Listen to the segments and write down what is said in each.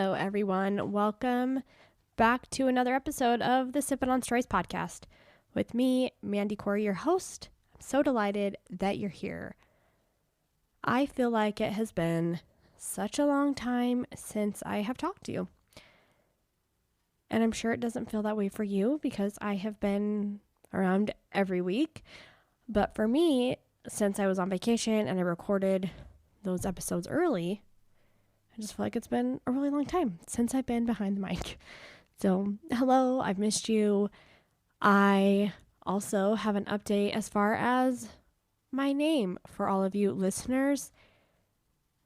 Hello, everyone. Welcome back to another episode of the Sippin' on Stories podcast with me, Mandy Corey, your host. I'm so delighted that you're here. I feel like it has been such a long time since I have talked to you. And I'm sure it doesn't feel that way for you because I have been around every week. But for me, since I was on vacation and I recorded those episodes early, I just feel like it's been a really long time since I've been behind the mic. So, hello, I've missed you. I also have an update as far as my name for all of you listeners,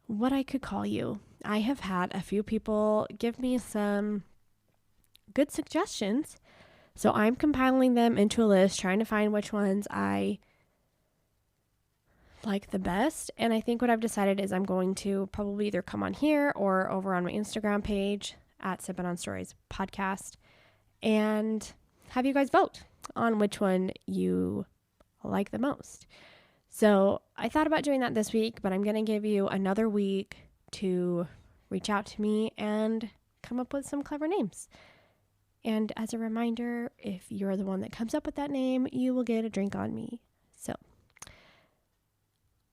what I could call you. I have had a few people give me some good suggestions, so I'm compiling them into a list, trying to find which ones I like the best. And I think what I've decided is I'm going to probably either come on here or over on my Instagram page at Sippin' on Stories podcast and have you guys vote on which one you like the most. So I thought about doing that this week, but I'm going to give you another week to reach out to me and come up with some clever names. And as a reminder, if you're the one that comes up with that name, you will get a drink on me. So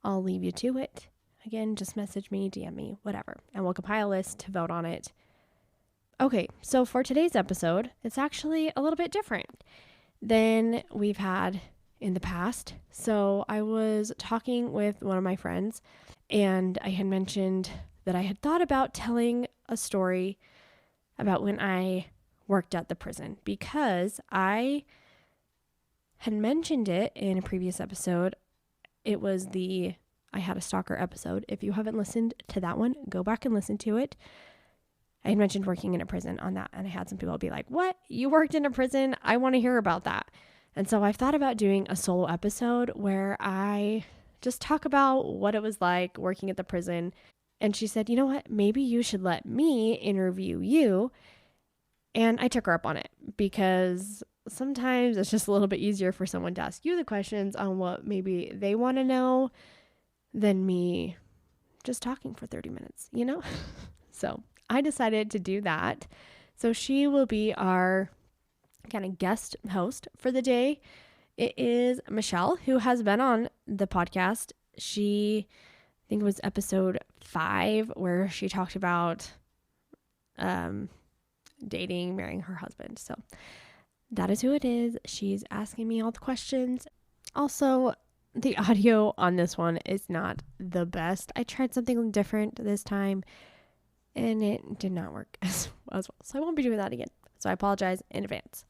I'll leave you to it. Again, just message me, DM me, whatever, and we'll compile a list to vote on it. Okay, so for today's episode, it's actually a little bit different than we've had in the past. So I was talking with one of my friends, and I had mentioned that I had thought about telling a story about when I worked at the prison because I had mentioned it in a previous episode. It was the I Had a Stalker episode. If you haven't listened to that one, go back and listen to it. I had mentioned working in a prison on that, and I had some people be like, what? You worked in a prison? I want to hear about that. And so I've thought about doing a solo episode where I just talk about what it was like working at the prison. And she said, you know what? Maybe you should let me interview you. And I took her up on it because sometimes it's just a little bit easier for someone to ask you the questions on what maybe they want to know than me just talking for 30 minutes, you know? So I decided to do that. So she will be our kind of guest host for the day. It is Michelle, who has been on the podcast. I think it was episode 5, where she talked about dating, marrying her husband. So that is who it is. She's asking me all the questions. Also, the audio on this one is not the best. I tried something different this time and it did not work as well. So I won't be doing that again. So I apologize in advance.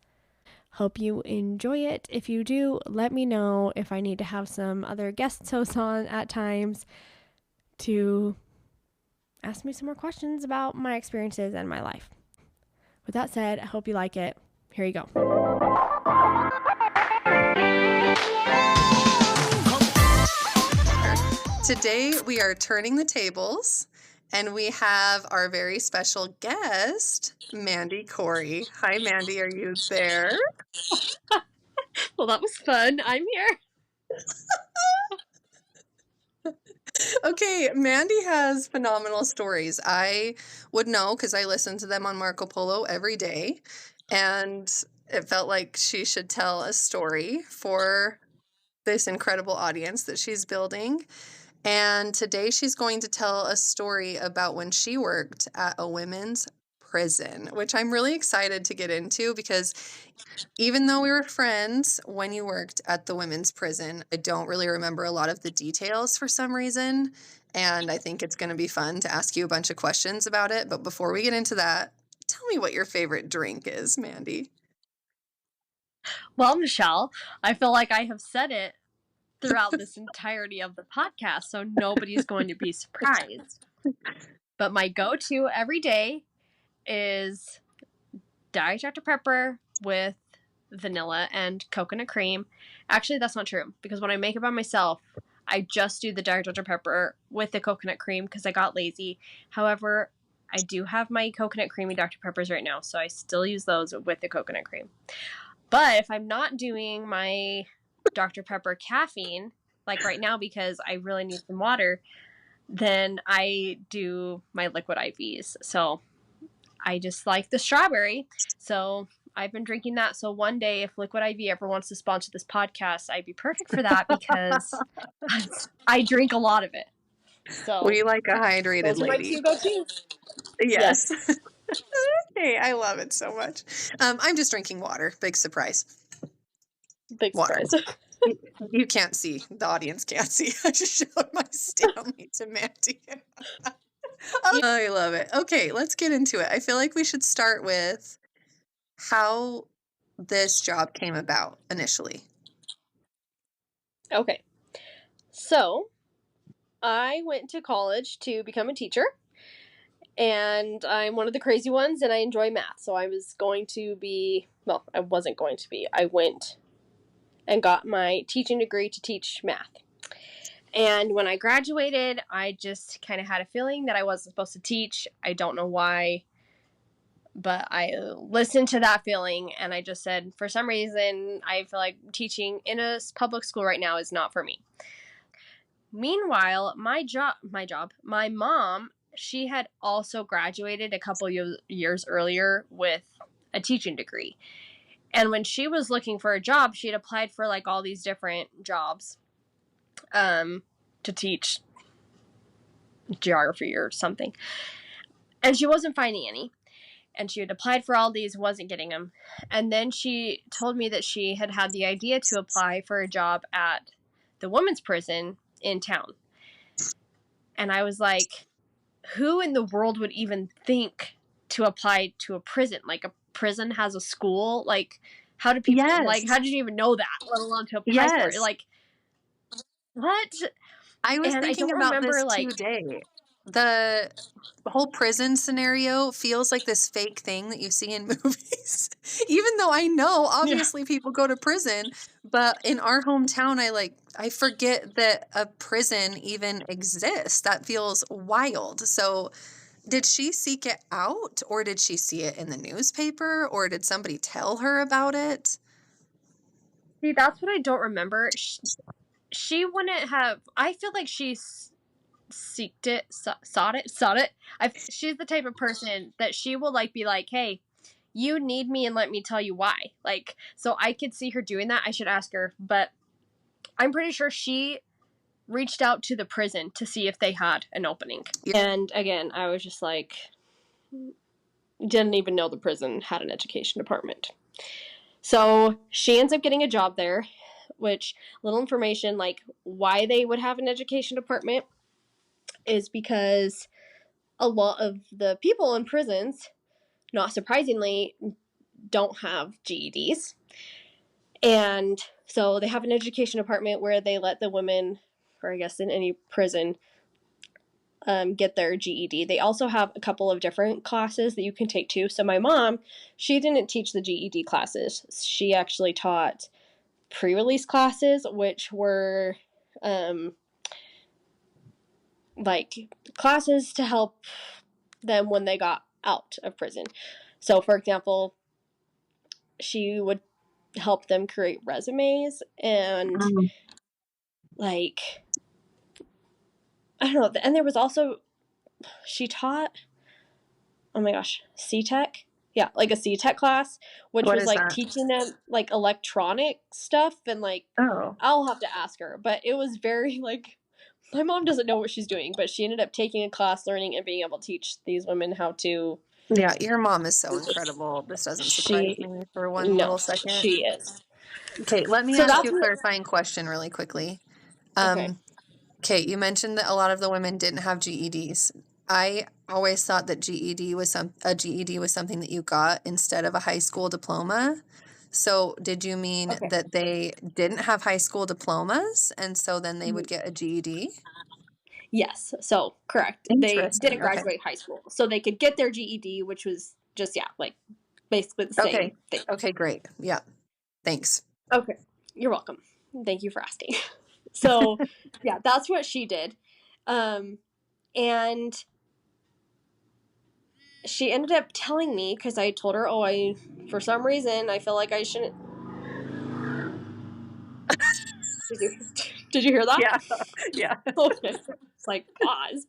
Hope you enjoy it. If you do, let me know if I need to have some other guest hosts on at times to ask me some more questions about my experiences and my life. With that said, I hope you like it. Here you go. Today we are turning the tables and we have our very special guest, Mandy Corey. Hi, Mandy. Are you there? Well, that was fun. I'm here. Okay, Mandy has phenomenal stories. I would know because I listen to them on Marco Polo every day, and it felt like she should tell a story for this incredible audience that she's building. And today she's going to tell a story about when she worked at a women's prison, which I'm really excited to get into because even though we were friends when you worked at the women's prison, I don't really remember a lot of the details for some reason. And I think it's going to be fun to ask you a bunch of questions about it. But before we get into that, tell me what your favorite drink is, Mandy. Well, Michelle, I feel like I have said it throughout this entirety of the podcast, so nobody's going to be surprised. But my go-to every day is Diet Dr. Pepper with vanilla and coconut cream. Actually, that's not true, because when I make it by myself, I just do the Diet Dr. Pepper with the coconut cream because I got lazy. However, I do have my coconut creamy Dr. Peppers right now, so I still use those with the coconut cream. But if I'm not doing my Dr. Pepper caffeine, like right now because I really need some water, then I do my liquid IVs. So I just like the strawberry. So I've been drinking that. So one day, if Liquid IV ever wants to sponsor this podcast, I'd be perfect for that because I drink a lot of it. So We like a hydrated those are my lady. two go-tos. Yes. Hey, I love it so much. I'm just drinking water. Big surprise. Big Water. surprise. You can't see. The audience can't see. I just showed my Stanley to Mandy. Oh, I love it. Okay, let's get into it. I feel like we should start with how this job came about initially. Okay. So I went to college to become a teacher. And I'm one of the crazy ones, and I enjoy math. So I was going to be, well, I wasn't going to be. I went and got my teaching degree to teach math. And when I graduated, I just kind of had a feeling that I wasn't supposed to teach. I don't know why, but I listened to that feeling, and I just said, for some reason, I feel like teaching in a public school right now is not for me. Meanwhile, my mom, she had also graduated a couple years earlier with a teaching degree. And when she was looking for a job, she had applied for like all these different jobs to teach geography or something. And she wasn't finding any. And she had applied for all these, wasn't getting them. And then she told me that she had had the idea to apply for a job at the women's prison in town. And I was like, who in the world would even think to apply to a prison? Like, a prison has a school? Like, how do people, like, how did you even know that, let alone to apply for it? Like, what? I was thinking about this today. The whole prison scenario feels like this fake thing that you see in movies. Even though I know, obviously, people go to prison, but in our hometown, I forget that a prison even exists. That feels wild. So did she seek it out, or did she see it in the newspaper, or did somebody tell her about it? See, that's what I don't remember. She wouldn't have, I feel like she sought it. She's the type of person that she will like be like, hey, you need me and let me tell you why. Like, so I could see her doing that. I should ask her, but I'm pretty sure she reached out to the prison to see if they had an opening. Yeah. And again, I was just like, didn't even know the prison had an education department. So she ends up getting a job there, which, little information, like why they would have an education department is because a lot of the people in prisons, not surprisingly, don't have GEDs. And so they have an education department where they let the women, or I guess in any prison, get their GED. They also have a couple of different classes that you can take too. So my mom, she didn't teach the GED classes. She actually taught pre-release classes, which were like classes to help them when they got out of prison. So for example, she would help them create resumes and like, I don't know. And there was also, she taught, oh my gosh, CTEC. Yeah, like a CTEC class, which was like teaching them like electronic stuff and like, I'll have to ask her, but it was very like, my mom doesn't know what she's doing, but she ended up taking a class, learning and being able to teach these women how to. Yeah, your mom is so incredible. This doesn't surprise me for one little second. She is. Okay, let me ask you a clarifying question really quickly. Okay, you mentioned that a lot of the women didn't have GEDs. I always thought that GED was something that you got instead of a high school diploma. So did you mean that they didn't have high school diplomas and so then they would get a GED? Yes, so correct. They didn't graduate high school. So they could get their GED, which was just, like basically the same thing. Okay, great. Yeah. Thanks. Okay. You're welcome. Thank you for asking. So, yeah, that's what she did. And she ended up telling me, because I told her, for some reason, I feel like I shouldn't. Did you hear that? Yeah. Okay. It's like, pause.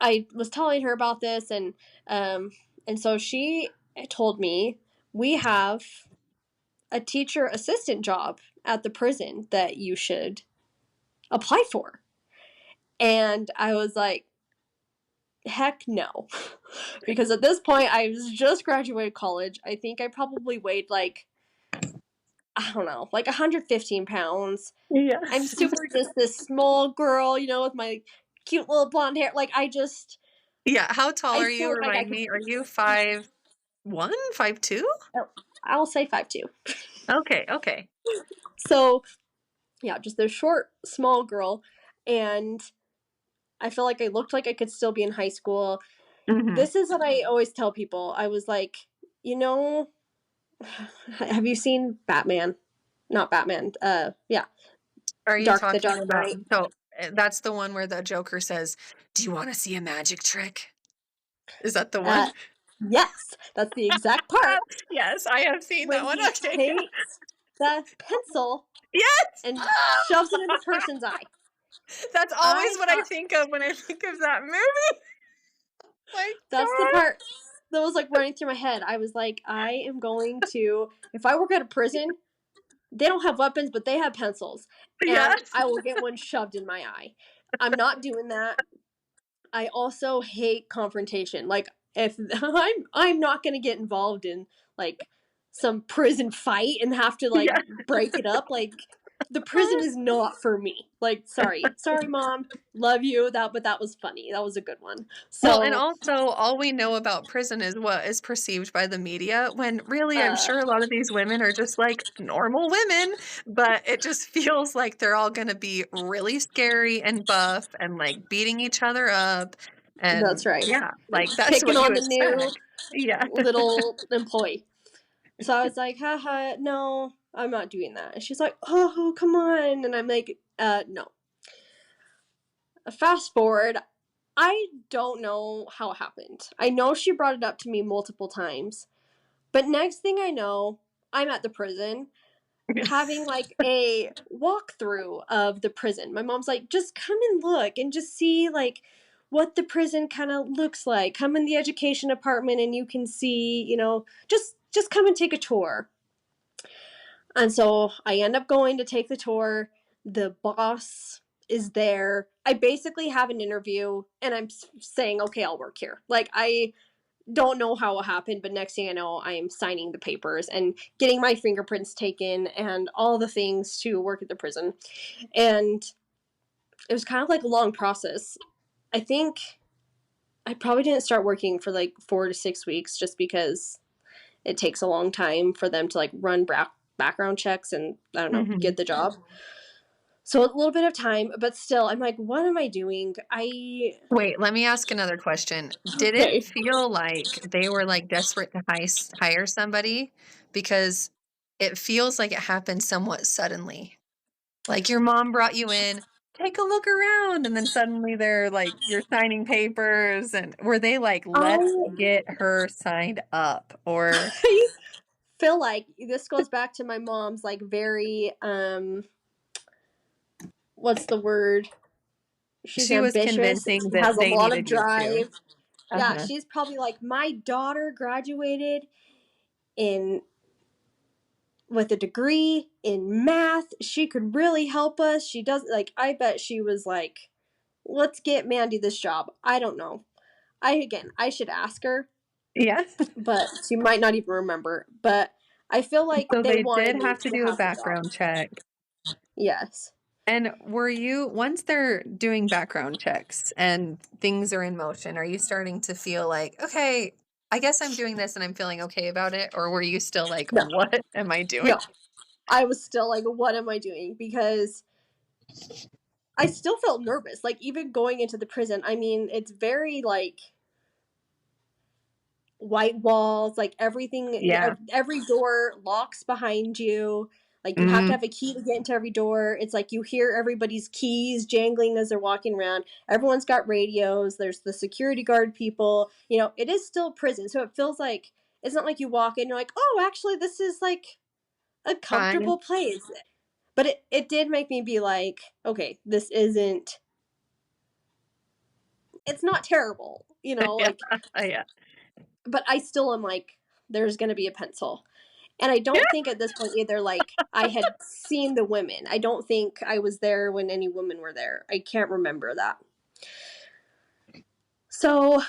I was telling her about this, and so she told me we have a teacher assistant job at the prison that you should apply for. And I was like, heck no. Because at this point, I was just graduated college. I think I probably weighed like, I don't know, like 115 pounds. Yeah. I'm super just this small girl, you know, with my cute little blonde hair. Like, Yeah. How tall I are you? feel like I Remind me. Are you 5'1", 5'2"? I'll say 5'2". Okay. Okay. So, yeah, just this short, small girl. And I feel like I looked like I could still be in high school. Mhm. This is what I always tell people. I was like, you know, have you seen Batman? Not Batman. Yeah. Are you Dark talking about? Knight. So that's the one where the Joker says, "Do you want to see a magic trick?" Is that the one? Yes, that's the exact part Yes, I have seen that when one. he Okay. takes the pencil Yes. and shoves it in the person's eye. That's always I what I thought- think of when I think of that movie. My That's the God. part that was like running through my head. I was like, I am going to, if I work at a prison, they don't have weapons, but they have pencils. And Yes. I will get one shoved in my eye. I'm not doing that. I also hate confrontation. Like, if I'm not gonna get involved in like some prison fight and have to like Yeah. break it up. Like, the prison is not for me. Like, sorry, mom, love you. But that was funny. That was a good one. So, Well, and also all we know about prison is what is perceived by the media, when really I'm sure a lot of these women are just like normal women, but it just feels like they're all going to be really scary and buff and like beating each other up. And that's right. yeah, like that's Picking what on you the new expect. Yeah. little employee. So I was like, haha, no, I'm not doing that. And she's like, oh, come on. And I'm like, no. Fast forward, I don't know how it happened. I know she brought it up to me multiple times. But next thing I know, I'm at the prison having like a walkthrough of the prison. My mom's like, just come and look and just see like what the prison kind of looks like. Come in the education department and you can see, you know, just come and take a tour. And so I end up going to take the tour. The boss is there. I basically have an interview and I'm saying, okay, I'll work here. Like, I don't know how it happened, but next thing I know, I am signing the papers and getting my fingerprints taken and all the things to work at the prison. And it was kind of like a long process. I think I probably didn't start working for like 4 to 6 weeks just because it takes a long time for them to like run background checks and I don't know, get the job. So a little bit of time, but still, I'm like, what am I doing? Wait, let me ask another question. Did Okay. it feel like they were like desperate to hire somebody? Because it feels like it happened somewhat suddenly. Like your mom brought you in, take a look around, and then suddenly they're like, you're signing papers. And were they like, let's get her signed up? Or I feel like this goes back to my mom's like very what's the word? She's she was ambitious. convincing She that has a they lot of needed you to. drive. Yeah, Uh-huh. she's probably like, my daughter graduated in with a degree in math. She could really help us. She does like, I bet she was like, let's get Mandy this job. I don't know. I should ask her, Yeah. but she might not even remember. But I feel like So they they wanted did me have to do a have the job. background check. Yes. And were you, once they're doing background checks and things are in motion, are you starting to feel like, okay, I guess I'm doing this and I'm feeling okay about it? Or were you still like, No. what am I doing? No. I was still like, what am I doing? Because I still felt nervous. Like, even going into the prison, I mean, it's very like white walls, like everything, Yeah. every door locks behind you. Like, you have to have a key to get into every door. It's like you hear everybody's keys jangling as they're walking around. Everyone's got radios. There's the security guard people. You know, it is still prison. So it feels like, it's not like you walk in and you're like, oh, actually, this is like a comfortable place. But it did make me be like, okay, this isn't it's not terrible, you know, Yeah. like, Yeah. but I still am like, there's going to be a pencil. And I don't think at this point either, like, I had seen the women. I don't think I was there when any women were there. I can't remember that. So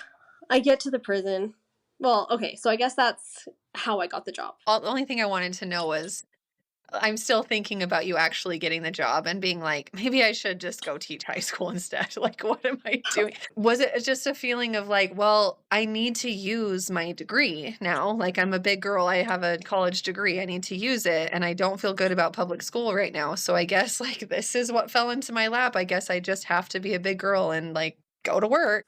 I get to the prison. Well, okay, so I guess that's how I got the job. The only thing I wanted to know was, I'm still thinking about you actually getting the job and being like, maybe I should just go teach high school instead. Like, what am I doing? Was it just a feeling of like, well, I need to use my degree now? Like, I'm a big girl. I have a college degree. I need to use it. And I don't feel good about public school right now. So I guess like this is what fell into my lap. I guess I just have to be a big girl and like go to work.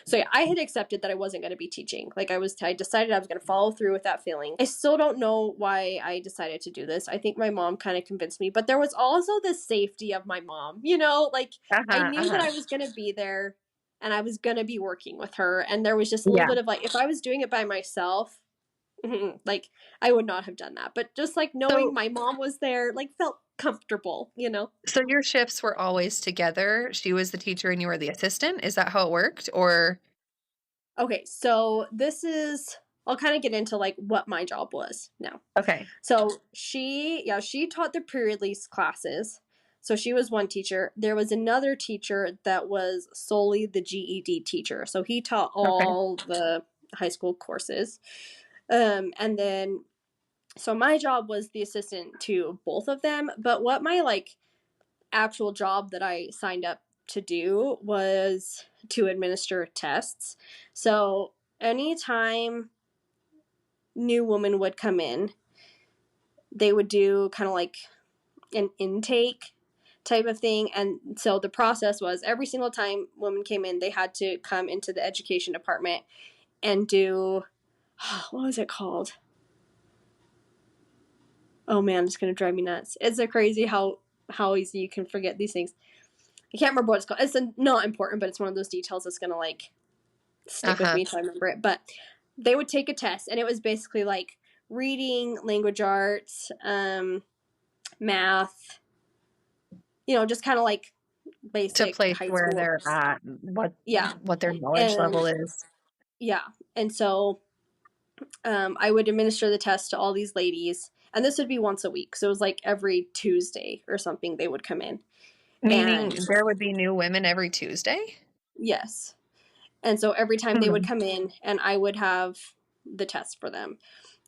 So yeah, I had accepted that I wasn't going to be teaching. Like I decided I was going to follow through with that feeling. I still don't know why I decided to do this. I think my mom kind of convinced me, but there was also the safety of my mom, you know, like I knew that I was going to be there and I was going to be working with her. And there was just a little bit of like, if I was doing it by myself, like I would not have done that. But just like knowing my mom was there, like felt comfortable, you know? So your shifts were always together. She was the teacher and you were the assistant. Is that how it worked? Or okay, so I'll kind of get into like what my job was now. okay. So she taught the pre-release classes. So she was one teacher. There was another teacher that was solely the GED teacher. So he taught all the high school courses. And then so my job was the assistant to both of them, but what my like actual job that I signed up to do was to administer tests. So anytime new women would come in, they would do kind of like an intake type of thing. And so the process was every single time women came in, they had to come into the education department and do, what was it called? Oh man, it's going to drive me nuts. It's so crazy how easy you can forget these things. I can't remember what it's called. It's not important, but it's one of those details that's going to like stick with me until I remember it. But they would take a test, and it was basically like reading, language arts, math, you know, just kind of like basic to place high where school. they're at, what their knowledge level is. Yeah. And so I would administer the test to all these ladies, and this would be once a week. So it was like every Tuesday or something they would come in. Meaning there would be new women every Tuesday? Yes. And so every time they would come in, and I would have the test for them.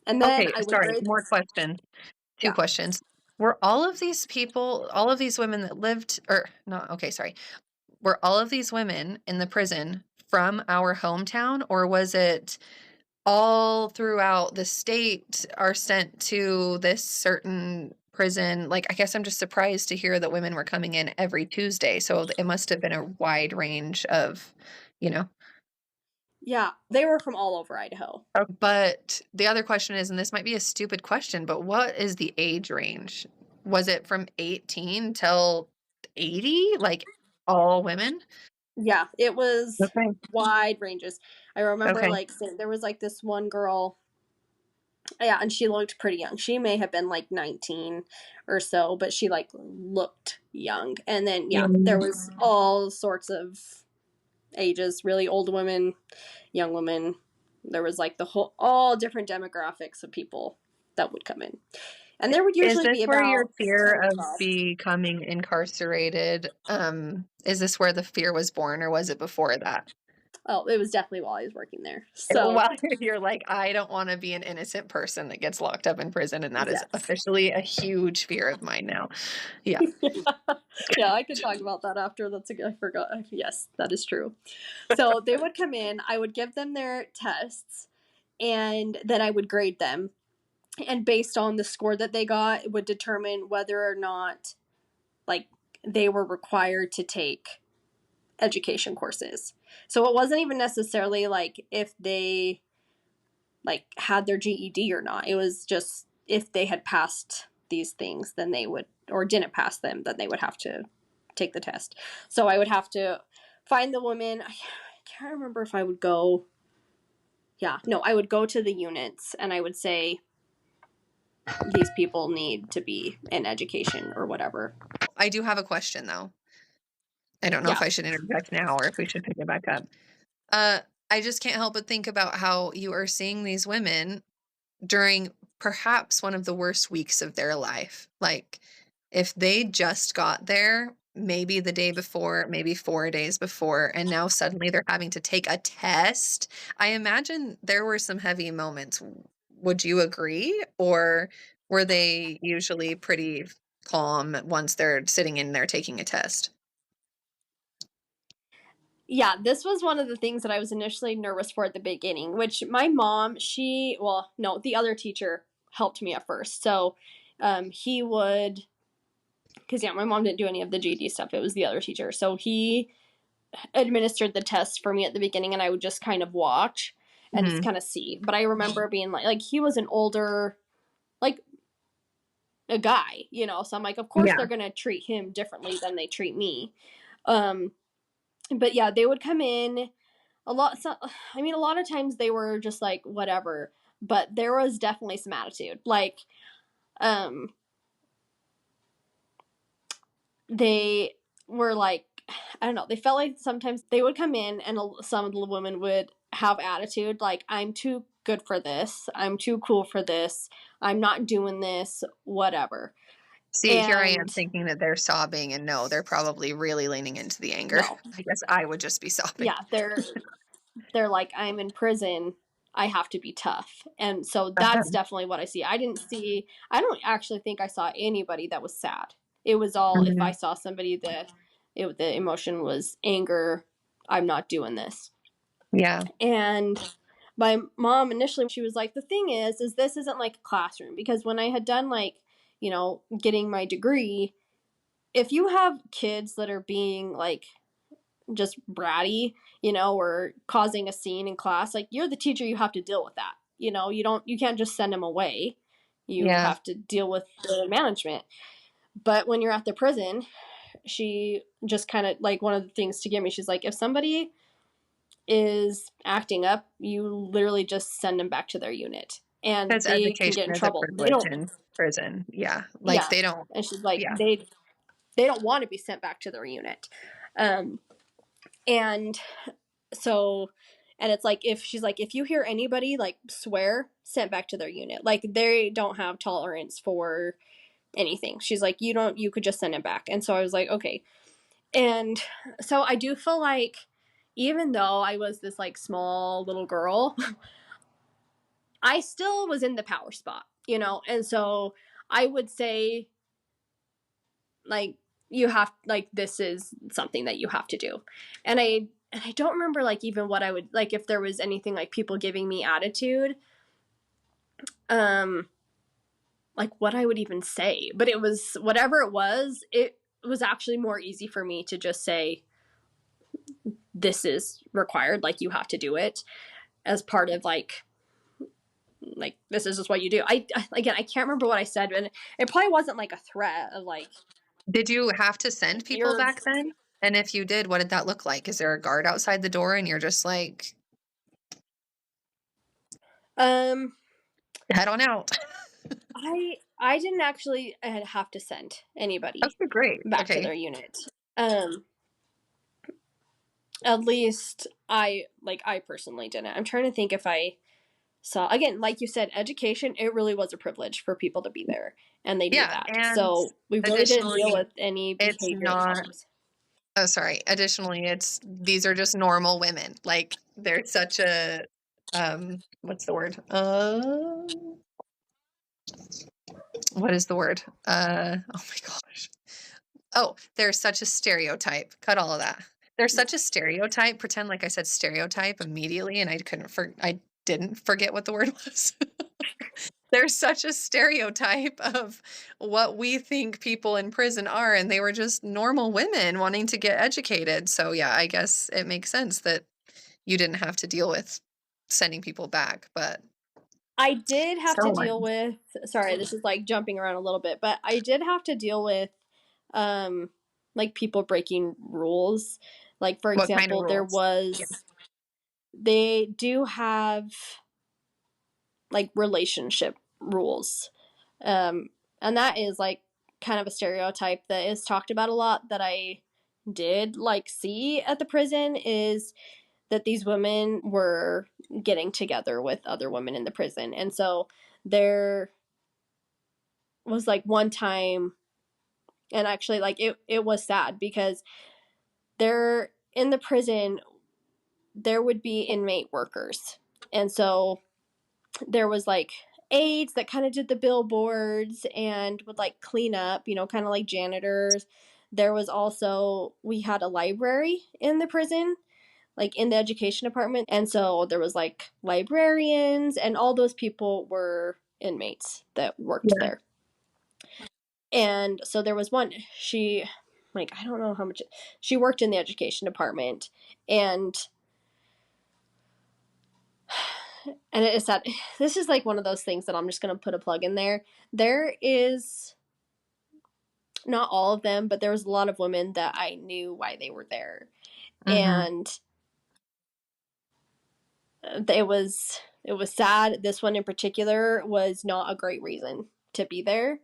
And then more questions. Two questions. Were all of these people, all of these women that lived, were all of these women in the prison from our hometown, or was it all throughout the state are sent to this certain prison? Like, I guess I'm just surprised to hear that women were coming in every Tuesday. So it must have been a wide range of, you know. Yeah, they were from all over Idaho. But the other question is, and this might be a stupid question, but what is the age range? Was it from 18 till 80? Like all women? Yeah, it was wide ranges. I remember like there was like this one girl. Yeah, and she looked pretty young. She may have been like 19 or so, but she like looked young. And then there was all sorts of ages, really old women, young women. There was like all different demographics of people that would come in. And there would usually be about... Is this where your fear of becoming incarcerated, is this where the fear was born, or was it before that? Oh, it was definitely while I was working there. So while you're like, I don't want to be an innocent person that gets locked up in prison, and that is officially a huge fear of mine now. Yeah. Yeah, I could talk about that after. I forgot. Yes, that is true. So they would come in, I would give them their tests, and then I would grade them. And based on the score that they got, it would determine whether or not like they were required to take education courses. So it wasn't even necessarily like if they like had their GED or not. It was just if they had passed these things, then they would, or didn't pass them, then they would have to take the test. So I would have to find the woman. I can't remember if I would go. Yeah, no, I would go to the units and I would say, these people need to be in education or whatever. I do have a question though. I don't know Yeah. if I should interject now or if we should pick it back up. I just can't help but think about how you are seeing these women during perhaps one of the worst weeks of their life. Like, if they just got there, maybe the day before, maybe 4 days before, and now suddenly they're having to take a test. I imagine there were some heavy moments. Would you agree? Or were they usually pretty calm once they're sitting in there taking a test? Yeah, this was one of the things that I was initially nervous for at the beginning, which my mom, well, no, the other teacher helped me at first. So he would, because yeah, my mom didn't do any of the GD stuff. It was the other teacher. So he administered the test for me at the beginning, and I would just kind of watch and just Mhm. kind of see. But I remember being like he was an older, like a guy, so I'm like, of course Yeah. they're going to treat him differently than they treat me. Um, but yeah, they would come in a lot. So, I mean, a lot of times they were just like, whatever, but there was definitely some attitude. Like, um, they were like, I don't know, they felt like sometimes they would come in and some of the women would have attitude like, I'm too good for this, I'm too cool for this, I'm not doing this, whatever. See, here I am And thinking that they're sobbing, and no, they're probably really leaning into the anger. no, I guess I would just be sobbing. yeah, they're like, I'm in prison, I have to be tough. And so that's definitely what I see. I don't actually think I saw anybody that was sad. It was all, if I Mhm. saw somebody that the emotion was anger, I'm not doing this. Yeah. And my mom initially, she was like, the thing is this isn't like a classroom, because when I had done like, getting my degree, if you have kids that are being like just bratty, or causing a scene in class, like, you're the teacher, you have to deal with that. You can't just send them away. You Yeah. have to deal with the management. But when you're at the prison, she just kind of like, one of the things to get me, she's like, if somebody is acting up, you literally just send them back to their unit and Because they can get education in is a trouble. They privilege don't, in prison. Yeah. Like, yeah. they don't. And she's like, Yeah. they don't want to be sent back to their unit. Um, and so, and it's like, if she's like, if you hear anybody like swear, sent back to their unit. Like, they don't have tolerance for anything. She's like, you could just send it back. And so I was like, okay. And so I do feel like, even though I was this like small little girl, I still was in the power spot, And so I would say, like, you have, like, this is something that you have to do. And I don't remember like even what I would like, if there was anything like people giving me attitude, um like what I would even say. But it was whatever it was actually more easy for me to just say, this is required, like, you have to do it as part of like this is just what you do. Again, I can't remember what I said, and it probably wasn't like a threat of like, Did you have to send people you're back then? And if you did, what did that look like? Is there a guard outside the door and you're just like, um head on out? I didn't actually have to send anybody Okay, great. back to Okay. their unit. Um at least I personally didn't. I'm trying to think if I saw, again, like you said, education, it really was a privilege for people to be there, and they knew Yeah. that. And So we really didn't deal additionally, with any it's behavior not, problems. oh, sorry. Additionally, these are just normal women. Like, they're such a, what's the word? What is the word? Oh my gosh. Oh, there's such a stereotype. Cut all of that. There's such a stereotype. Pretend like I said stereotype immediately and I didn't forget what the word was. There's such a stereotype of what we think people in prison are, and they were just normal women wanting to get educated. So yeah, I guess it makes sense that you didn't have to deal with sending people back, but I did have to so deal on. with, sorry, this is like jumping around a little bit, but I did have to deal with um like people breaking rules. Like, for What kind of example, rules? Yeah. they do have like relationship rules. And that is like kind of a stereotype that is talked about a lot, that I did like see at the prison is that these women were getting together with other women in the prison. And so there was like one time, and actually like it was sad because there in the prison there would be inmate workers. And so there was like aides that kind of did the billboards and would like clean up, you know, kind of like janitors. There was also, we had a library in the prison, like in the education department. And so there was like librarians, and all those people were inmates that worked there. And so there was one, she, like, I don't know how much, she worked in the education department. And it is sad. This is like one of those things that I'm just going to put a plug in there. There is, not all of them, but there was a lot of women that I knew why they were there. And it was sad. This one in particular was not a great reason to be there.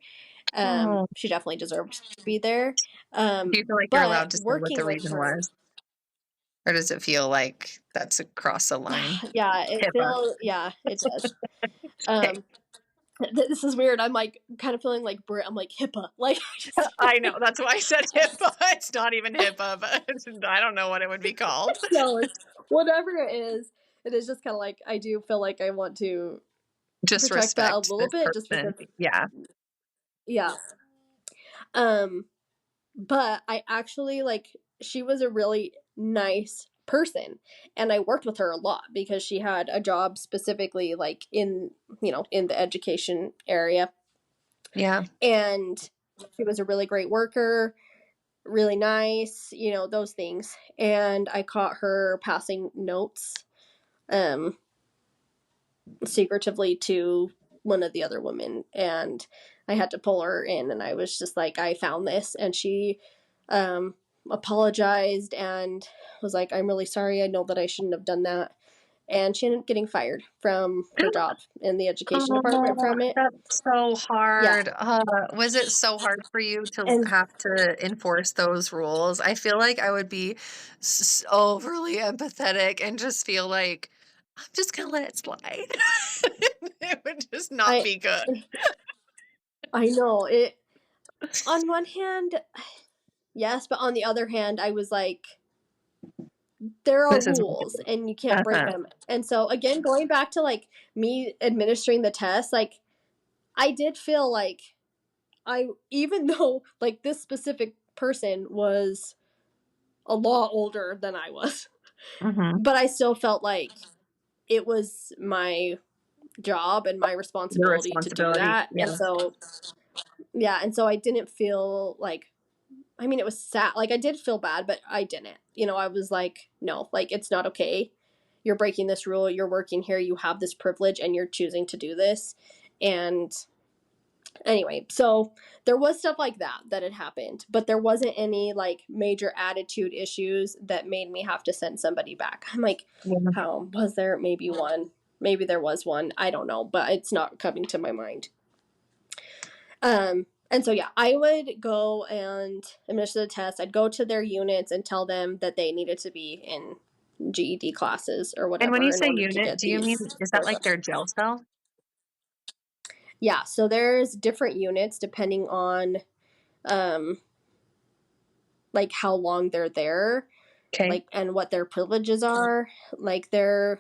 She definitely deserved to be there. Do you feel like you're allowed to say what the reason was? Or does it feel like that's across the line? Yeah, it feels, yeah, it does. This is weird. I'm like kind of feeling like I'm like HIPAA. Like I know, that's why I said HIPAA. It's not even HIPAA, but I don't know what it would be called. No, it's whatever it is just kind of like, I do feel like I want to just protect that a little bit, just because. Yeah. But I actually, like, she was a really nice person, and I worked with her a lot because she had a job specifically like in, you know, in the education area. Yeah. And she was a really great worker, really nice, you know, those things. And I caught her passing notes secretively to one of the other women, and I had to pull her in, and I was just like, I found this. And she apologized and was like, I'm really sorry, I know that I shouldn't have done that. And she ended up getting fired from her job in the education department from it. That's so hard. Yeah. Was it so hard for you to have to enforce those rules? I feel like I would be overly empathetic and just feel like, I'm just going to let it slide. It would just not be good. I know. It, on one hand, yes, but on the other hand, I was like, there are rules and you can't break them. And so again, going back to like me administering the test, like I did feel like even though like this specific person was a lot older than I was, but I still felt like it was my job and my responsibility to do that. Yeah. And so, yeah. And so I didn't feel like, I mean, it was sad. Like, I did feel bad, but I didn't. You know, I was like, no, like, it's not okay. You're breaking this rule. You're working here. You have this privilege, and you're choosing to do this. And anyway, so there was stuff like that had happened, but there wasn't any, like, major attitude issues that made me have to send somebody back. I'm like, how was there? Maybe one. Maybe there was one. I don't know, but it's not coming to my mind. And so, yeah, I would go and administer the test. I'd go to their units and tell them that they needed to be in GED classes or whatever. And when you say unit, do you mean, is that like their jail cell? Yeah, so there's different units depending on, like, how long they're there. Okay. Like, and what their privileges are. Like, and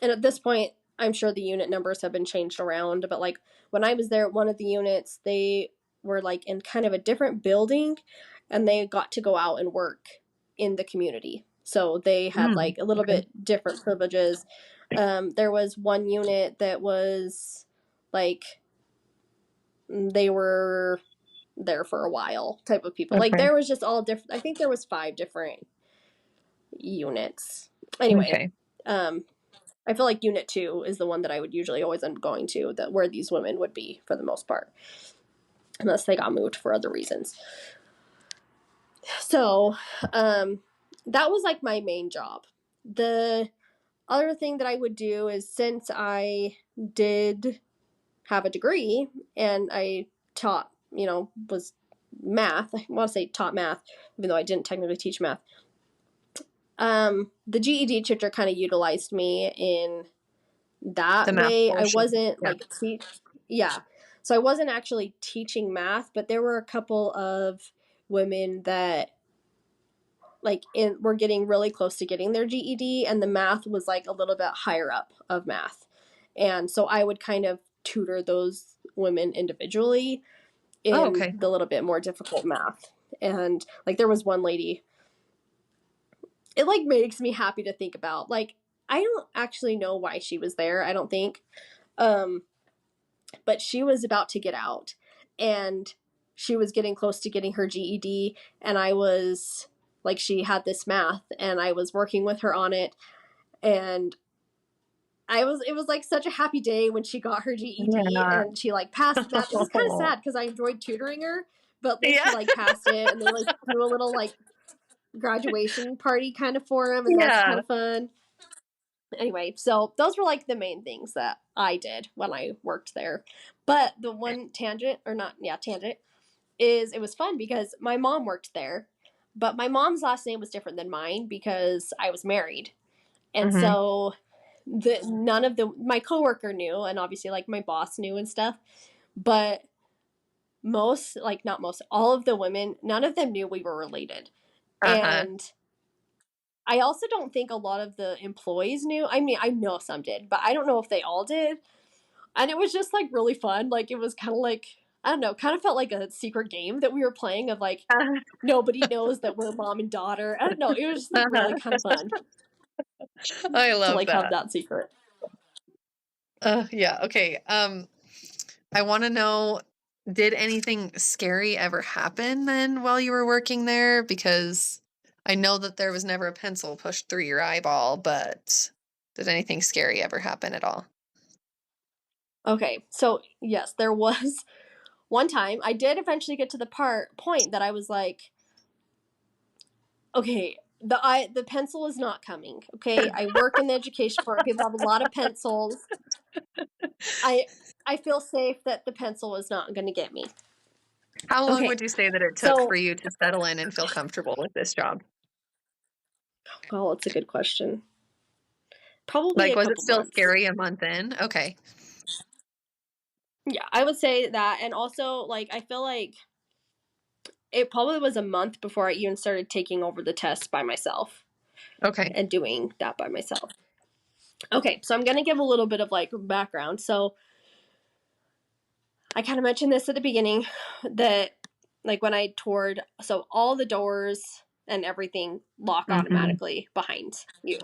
at this point, I'm sure the unit numbers have been changed around, but like when I was there at one of the units, they were like in kind of a different building, and they got to go out and work in the community. So they had like a little bit different privileges. There was one unit that was like, they were there for a while type of people. Like there was just all different. I think there was 5 different units. Anyway, I feel like unit 2 is the one that I would usually always end up going to, that where these women would be for the most part, unless they got moved for other reasons. So that was like my main job. The other thing that I would do is, since I did have a degree and I taught, you know, was math. I want to say taught math, even though I didn't technically teach math. The GED teacher kind of utilized me in that The math way. I portion. wasn't Yeah. like yeah. So I wasn't actually teaching math, but there were a couple of women that were getting really close to getting their GED, and the math was like a little bit higher up of math. And so I would kind of tutor those women individually in okay. the little bit more difficult math. And like there was one lady, it like makes me happy to think about. Like I don't actually know why she was there, I don't think. But she was about to get out, and she was getting close to getting her GED, and I was like, she had this math and I was working with her on it, and it was like such a happy day when she got her GED Yeah. and she like passed that. It was kind of sad because I enjoyed tutoring her, but then she like passed it, and they like do a little like graduation party kind of for him, and that's kind of fun. Anyway, so those were like the main things that I did when I worked there. But the one tangent is it was fun because my mom worked there, but my mom's last name was different than mine because I was married. And so none of my coworker knew, and obviously like my boss knew and stuff, but all of the women, none of them knew we were related. And I also don't think a lot of the employees knew. I mean, I know some did, but I don't know if they all did. And it was just like really fun. Like it was kind of like, I don't know, kind of felt like a secret game that we were playing of like nobody knows that we're mom and daughter. I don't know. It was just like really kind of fun. I love to like that. have that secret. Yeah. Okay. I want to know, did anything scary ever happen then while you were working there? Because I know that there was never a pencil pushed through your eyeball, but did anything scary ever happen at all? Okay, so yes, there was one time I did eventually get to the point that I was like, okay, the pencil is not coming. Okay, I work in the education part. People have a lot of pencils. I feel safe that the pencil is not going to get me. How long would you say that it took for you to settle in and feel comfortable with this job? Oh, that's a good question. Probably like, was it still months. scary a month in? Okay. Yeah, I would say that. And also, like, I feel like it probably was a month before I even started taking over the test by myself. Okay. And doing that by myself. Okay, so I'm going to give a little bit of, like, background. So I kind of mentioned this at the beginning that, like, when I toured, so all the doors and everything lock automatically behind you.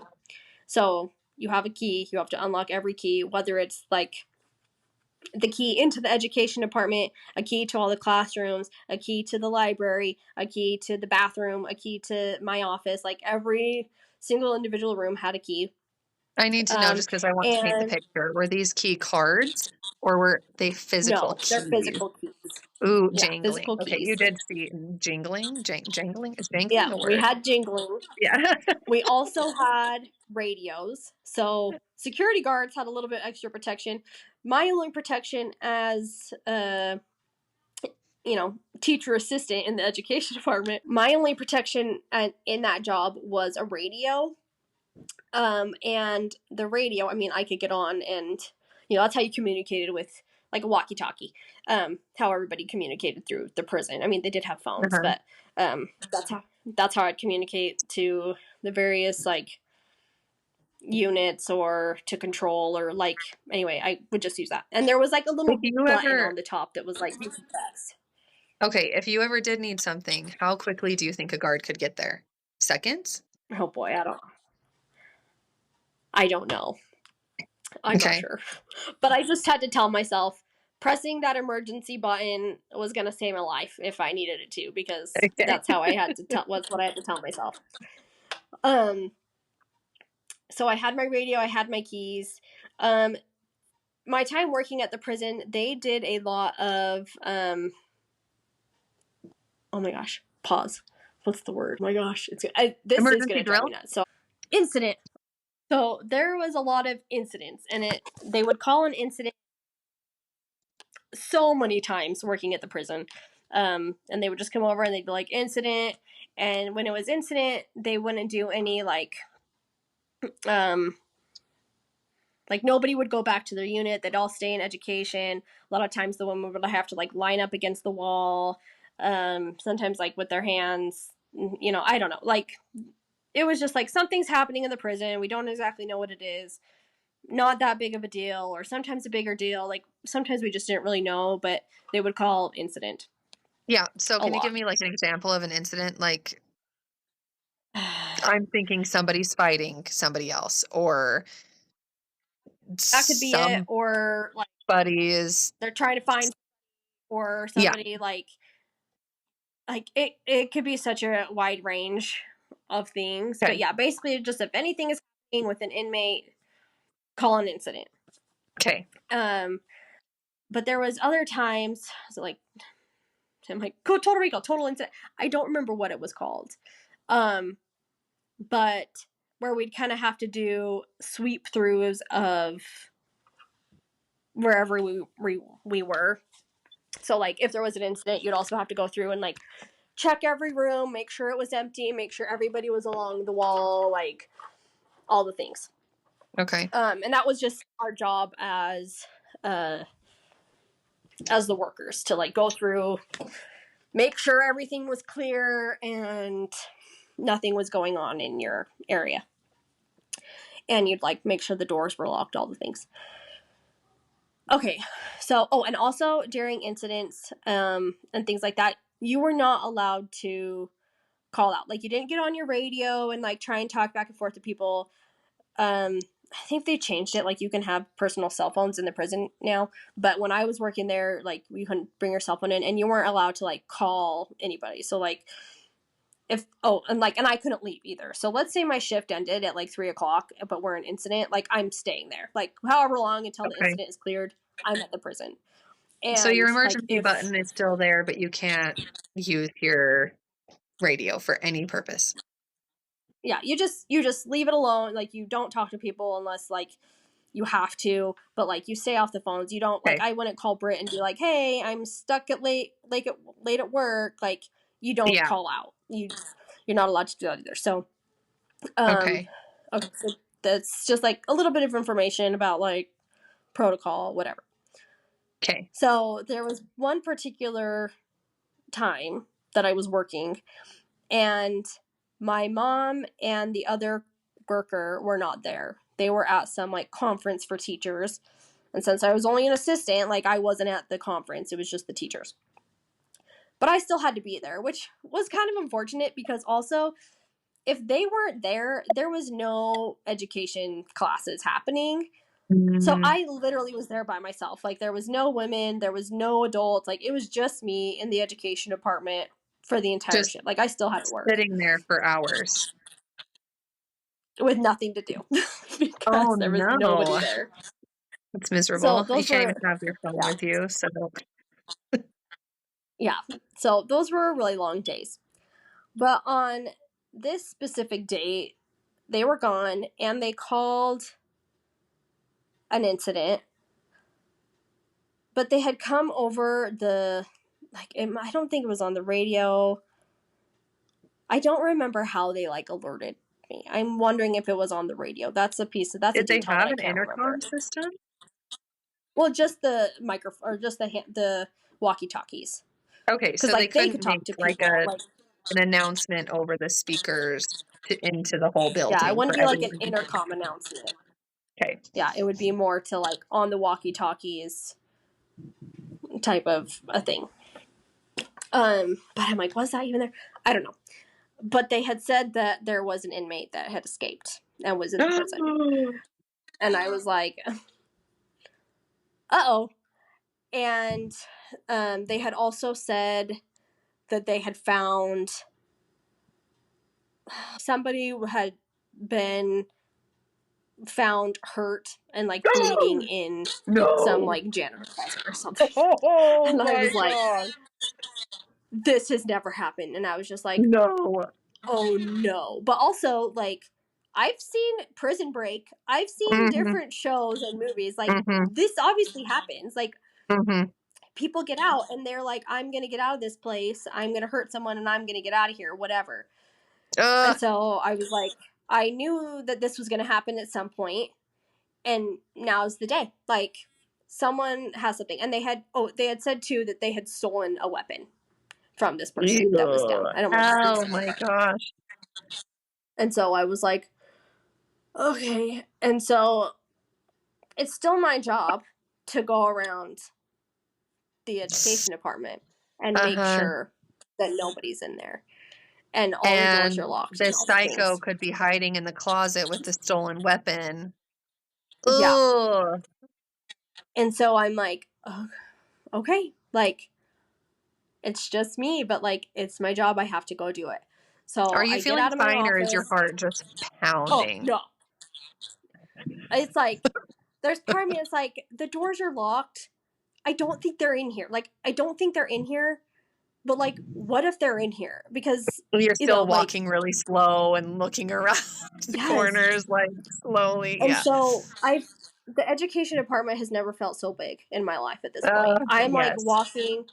So you have a key. You have to unlock every key, whether it's, like, the key into the education department, a key to all the classrooms, a key to the library, a key to the bathroom, a key to my office. Like every single individual room had a key. I need to know just because I want to paint the picture. Were these key cards or were they physical keys? No, they're physical keys. Ooh, Yeah, jangling. physical Okay, keys. you did see jingling? Jangling? Is jangling Yeah, a word? we had jingling. Yeah. We also had radios. So security guards had a little bit extra protection. My only protection as teacher assistant in the education department, my only protection in that job was a radio. And the radio, I mean, I could get on and, that's how you communicated with, like, a walkie-talkie, how everybody communicated through the prison. I mean, they did have phones, but that's how I'd communicate to the various, like, units or to control or, like, anyway, I would just use that. And there was, like, a little button on the top that was, like, you could press. Okay, if you ever did need something, how quickly do you think a guard could get there? Seconds? Oh boy, I don't know. I'm not sure. But I just had to tell myself pressing that emergency button was going to save my life if I needed it to, because that's how I had to what's what I had to tell myself. So I had my radio, I had my keys. My time working at the prison, they did a lot of oh my gosh, pause. What's the word? Oh my gosh, this emergency is going to drive me nuts. So incident. So there was a lot of incidents, and they would call an incident so many times working at the prison. And they would just come over and they'd be like, incident. And when it was incident, they wouldn't do any like nobody would go back to their unit. They'd all stay in education. A lot of times the women would have to like line up against the wall. Sometimes like with their hands, I don't know. Like it was just like something's happening in the prison. We don't exactly know what it is. Not that big of a deal, or sometimes a bigger deal. Like sometimes we just didn't really know, but they would call incident. Yeah. So can you lot. give me like an example of an incident? Like I'm thinking somebody's fighting somebody else, or That could be it, or like somebody is they're trying to find, or somebody like it could be such a wide range of things. Okay. But yeah, basically just if anything is happening with an inmate, call an incident. Okay. But there was other times, so like I'm like, total recall, total incident. I don't remember what it was called. But where we'd kind of have to do sweep throughs of wherever we were. So like if there was an incident, you'd also have to go through and like check every room, make sure it was empty, make sure everybody was along the wall, like all the things. Okay. And that was just our job as the workers, to like go through, make sure everything was clear and nothing was going on in your area. And you'd like make sure the doors were locked, all the things. Okay, so and also during incidents and things like that, you were not allowed to call out. Like you didn't get on your radio and like try and talk back and forth to people. I think they changed it. Like you can have personal cell phones in the prison now, but when I was working there, like you couldn't bring your cell phone in, and you weren't allowed to like call anybody. So like and I couldn't leave either. So let's say my shift ended at like 3:00, but we're an incident, like I'm staying there, like however long until the incident is cleared. I'm at the prison. And so your emergency like, button is still there, but you can't use your radio for any purpose. Yeah, you just leave it alone. Like you don't talk to people unless like you have to, but like you stay off the phones. You don't like I wouldn't call Britt and be like, "Hey, I'm stuck at late at work." Like you don't call out. You're not allowed to do that either. So okay, so that's just like a little bit of information about like protocol, whatever. Okay. So there was one particular time that I was working, and my mom and the other worker were not there. They were at some like conference for teachers. And since I was only an assistant, like I wasn't at the conference. It was just the teachers. But I still had to be there, which was kind of unfortunate because also if they weren't there, there was no education classes happening. So I literally was there by myself. Like there was no women, there was no adults. Like it was just me in the education department for the entire shift. Like I still had to work. Sitting there for hours. With nothing to do. Because there was nobody there. It's miserable. So you can't even have your phone with you. So yeah. So those were really long days. But on this specific date, they were gone and they called an incident. But they had come over I don't think it was on the radio. I don't remember how they like alerted me. I'm wondering if it was on the radio. That's a piece of that's. Did a they have an intercom system? Well, just the microphone or just the walkie-talkies. Okay, so like, they could talk to people, an announcement over the speakers into the whole building. Yeah, it wouldn't be like an intercom announcement. Okay. Yeah, it would be more to like on the walkie-talkies type of a thing. But I'm like, was that even there? I don't know. But they had said that there was an inmate that had escaped and was in the prison. And I was like, uh-oh. And they had also said that they had found somebody had been found hurt and like bleeding in some like janitor closet or something. And I was like, this has never happened. And I was just like, oh no. But also like I've seen Prison Break. I've seen different shows and movies. Like this obviously happens. Like people get out and they're like, I'm going to get out of this place. I'm going to hurt someone and I'm going to get out of here, whatever. And so I was like, I knew that this was going to happen at some point, and now's the day. Like, someone has something, and they had said too that they had stolen a weapon from this person that was down. I don't remember. Oh my gosh. And so I was like, okay. And so it's still my job to go around the education department and make sure that nobody's in there. And all the doors are locked. This psycho could be hiding in the closet with the stolen weapon. Yeah. Ugh. And so I'm like, oh, okay, like, it's just me, but like, it's my job. I have to go do it. So are you I feeling get out of my fine, or office. is your heart just pounding? Oh, no. It's like, there's part of me that's like, the doors are locked. I don't think they're in here. Like, I don't think they're in here. But like, what if they're in here? Because you're still walking really slow and looking around the corners, like, slowly. And so the education department has never felt so big in my life at this point. I'm like walking,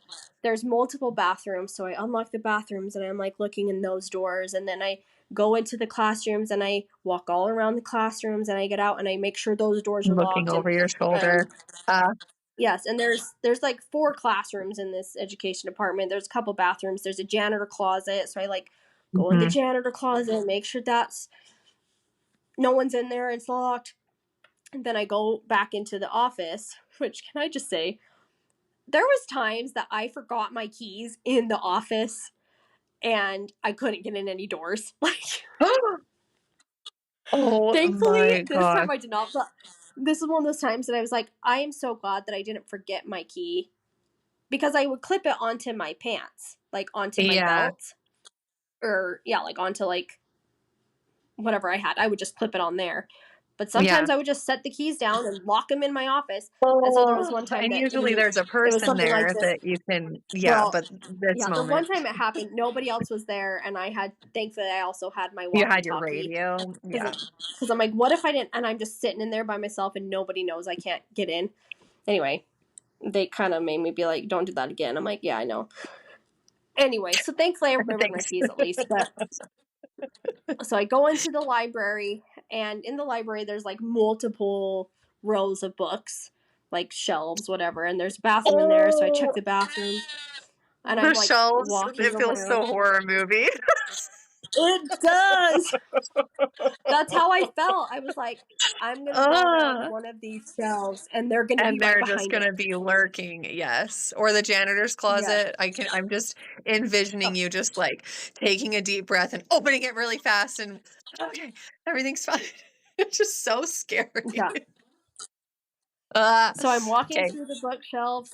there's multiple bathrooms, so I unlock the bathrooms and I'm like looking in those doors, and then I go into the classrooms and I walk all around the classrooms and I get out and I make sure those doors are looking locked. Over your shoulder. Yes, and there's like 4 classrooms in this education department. There's a couple bathrooms. There's a janitor closet, so I like go in the janitor closet, make sure that's no one's in there, it's locked. And then I go back into the office, which, can I just say, there was times that I forgot my keys in the office and I couldn't get in any doors. Like, thankfully, this time I did not. But this is one of those times that I was like, I am so glad that I didn't forget my key, because I would clip it onto my pants, like onto my belt, or like onto like whatever I had. I would just clip it on there. But sometimes I would just set the keys down and lock them in my office. And so there was one time, and usually there's a person there like that you can, but this moment. The one time it happened, nobody else was there, and thankfully I also had my walkie-talkie. You had your radio, because I'm like, what if I didn't? And I'm just sitting in there by myself, and nobody knows I can't get in. Anyway, they kind of made me be like, don't do that again. I'm like, yeah, I know. Anyway, so thankfully I remembered my keys at least. But so I go into the library, and in the library there's like multiple rows of books, like shelves, whatever, and there's a bathroom in there, so I check the bathroom. And I'm like, shelves, it feels so horror movie. It does. That's how I felt. I was like, I'm gonna go around one of these shelves, and they're gonna be right just gonna be lurking. Yes, or the janitor's closet. Yeah. I'm just envisioning you just like taking a deep breath and opening it really fast, and okay, everything's fine. It's just so scary. Yeah. So I'm walking through the bookshelves.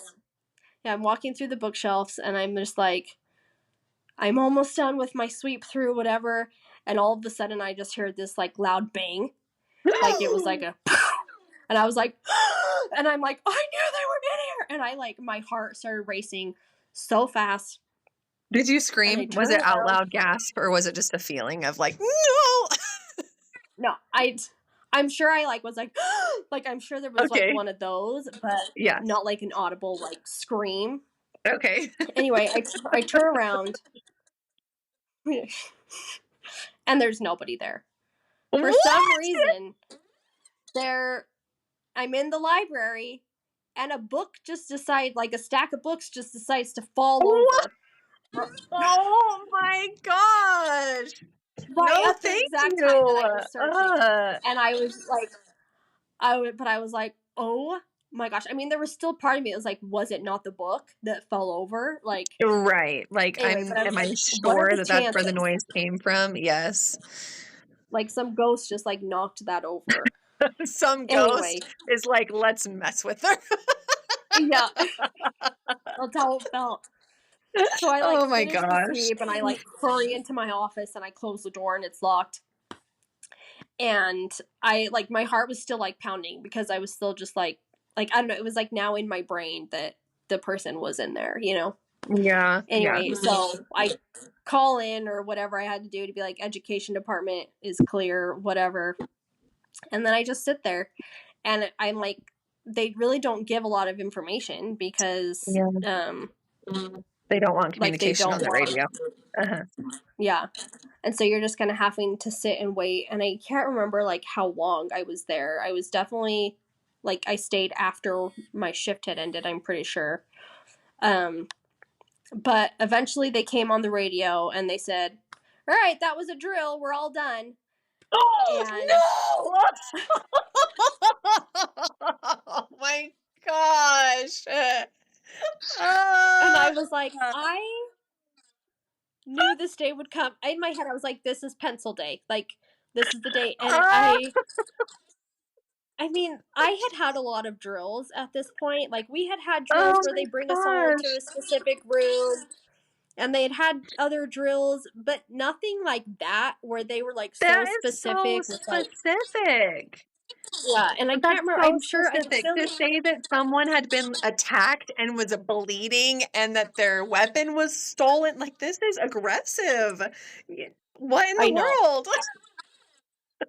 Yeah, I'm walking through the bookshelves, and I'm just like, I'm almost done with my sweep through, whatever, and all of a sudden I just heard this like loud bang. Like it was like a and I was like, and I'm like, I knew they were in here, and I like, my heart started racing so fast. Did you scream? Was it out loud gasp, or was it just a feeling of like, no? No, I'm sure I like was like like, I'm sure there was like one of those, but not like an audible like scream. Okay. Anyway, I turn around and there's nobody there. For some reason, I'm in the library, and a book just decides, like a stack of books just decides to fall over. Oh my gosh! Right at the exact time that I was searching, and I was like, I was like, oh my gosh! I mean, there was still part of me that was like, was it not the book that fell over? Like, right? Like, anyway, am I sure that that's where the noise came from? Yes. Like some ghost just like knocked that over. Some ghost is like, let's mess with her. Yeah, that's how it felt. So I like finish the sweep, and I like hurry into my office, and I close the door, and it's locked. And I like, my heart was still like pounding, because I was still just like I don't know, it was like now in my brain that the person was in there, you know? Yeah. Anyway, so I call in or whatever I had to do to be like, education department is clear, whatever. And then I just sit there, and I'm like, they really don't give a lot of information because they don't want like they communication don't on the radio. yeah. And so you're just kind of having to sit and wait. And I can't remember like how long I was there. I was definitely like I stayed after my shift had ended, I'm pretty sure. But eventually they came on the radio and they said, "All right, that was a drill. We're all done." Oh, And no! Oh my gosh. and I was like, I knew this day would come. In my head, I was like, this is pencil day. Like, this is the day. And I mean, I had a lot of drills at this point. Like, we had drills Oh where my they bring us all into gosh. a specific room. And they had other drills, but nothing like that where they were like so That is specific. so with, like, specific. yeah, and I That's can't remember. so I'm sure I specific feel to say that someone had been attacked and was bleeding and that their weapon was stolen. Like, this is aggressive. What in the world?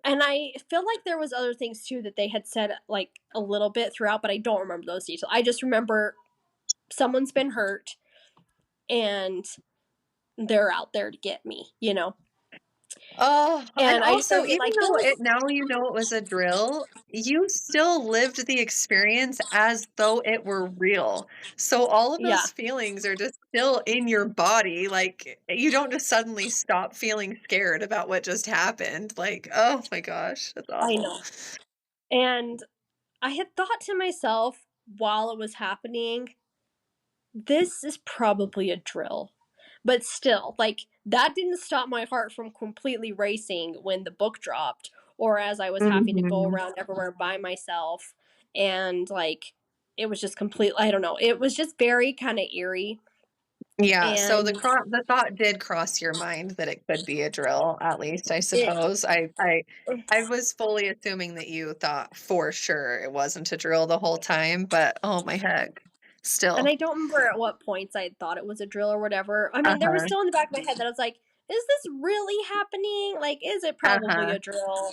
And I feel like there was other things too that they had said like a little bit throughout, but I don't remember those details. I just remember someone's been hurt and they're out there to get me, you know. Oh, and I also, even like though now you know it was a drill, you still lived the experience as though it were real. So all of those feelings are just still in your body. Like, you don't just suddenly stop feeling scared about what just happened. Like, oh my gosh, that's awful. I know. And I had thought to myself while it was happening, this is probably a drill. But still, like, that didn't stop my heart from completely racing when the book dropped, or as I was having to go around everywhere by myself. And, like, it was just I don't know. It was just very kind of eerie. Yeah, so the thought did cross your mind that it could be a drill, at least, I suppose. I was fully assuming that you thought for sure it wasn't a drill the whole time, but oh my heck. Still. And I don't remember at what points I thought it was a drill or whatever. I mean, there was still in the back of my head that I was like, is this really happening? Like, is it probably a drill?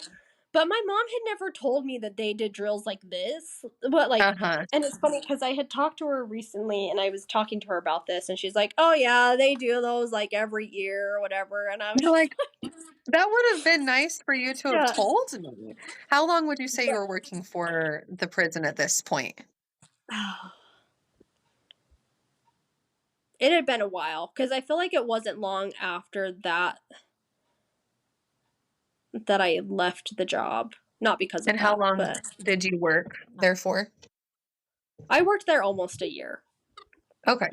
But my mom had never told me that they did drills like this. But like, and it's funny because I had talked to her recently and I was talking to her about this and she's like, oh yeah, they do those like every year or whatever. And I was like, that would have been nice for you to have told me. How long would you say you were working for the prison at this point? It had been a while because I feel like it wasn't long after that I left the job. Not because of that. And how long did you work there for? I worked there almost a year. Okay.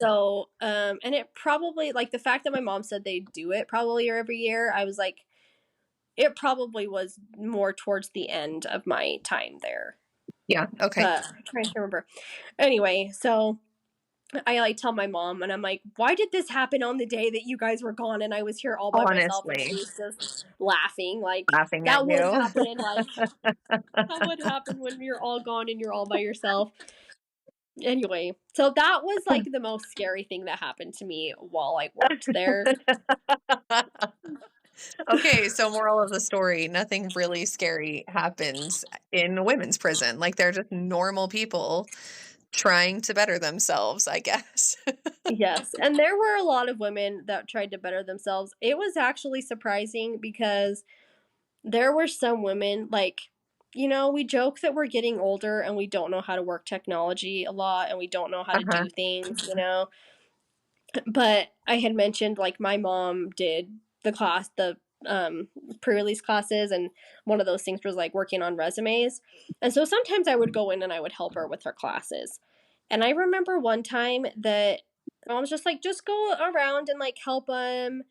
So, and it probably, like, the fact that my mom said they do it probably every year, I was like, it probably was more towards the end of my time there. Yeah, okay. But I'm trying to remember. Anyway, so I like tell my mom and I'm like, why did this happen on the day that you guys were gone and I was here all by myself? And she was just laughing that would happen. Like, that would happen when you're all gone and you're all by yourself. Anyway, so that was like the most scary thing that happened to me while I worked there. Okay, so moral of the story, nothing really scary happens in a women's prison. Like, they're just normal people trying to better themselves, I guess. Yes, and there were a lot of women that tried to better themselves. It was actually surprising because there were some women, like, you know, we joke that we're getting older and we don't know how to work technology a lot and we don't know how to do things, you know. But I had mentioned, like, my mom did the pre-release classes, and one of those things was like working on resumes. And so sometimes I would go in and I would help her with her classes. And I remember one time that I was just like, just go around and like help them,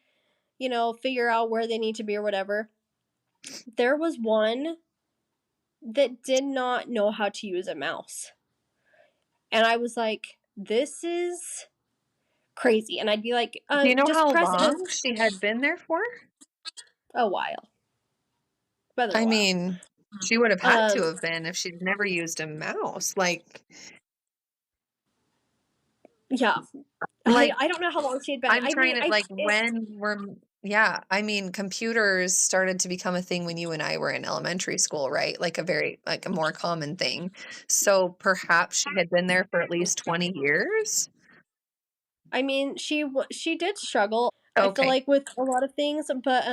you know, figure out where they need to be or whatever. There was one that did not know how to use a mouse. And I was like, this is crazy. And I'd be like, do you know how long she had been there for? A while. I mean, she would have had to have been if she'd never used a mouse. Like, yeah. Like, I don't know how long she had been. I'm trying to, like, when were Yeah, I mean, computers started to become a thing when you and I were in elementary school, right? Like like a more common thing. So perhaps she had been there for at least 20 years? I mean, she did struggle, I feel Okay. like, with a lot of things, but,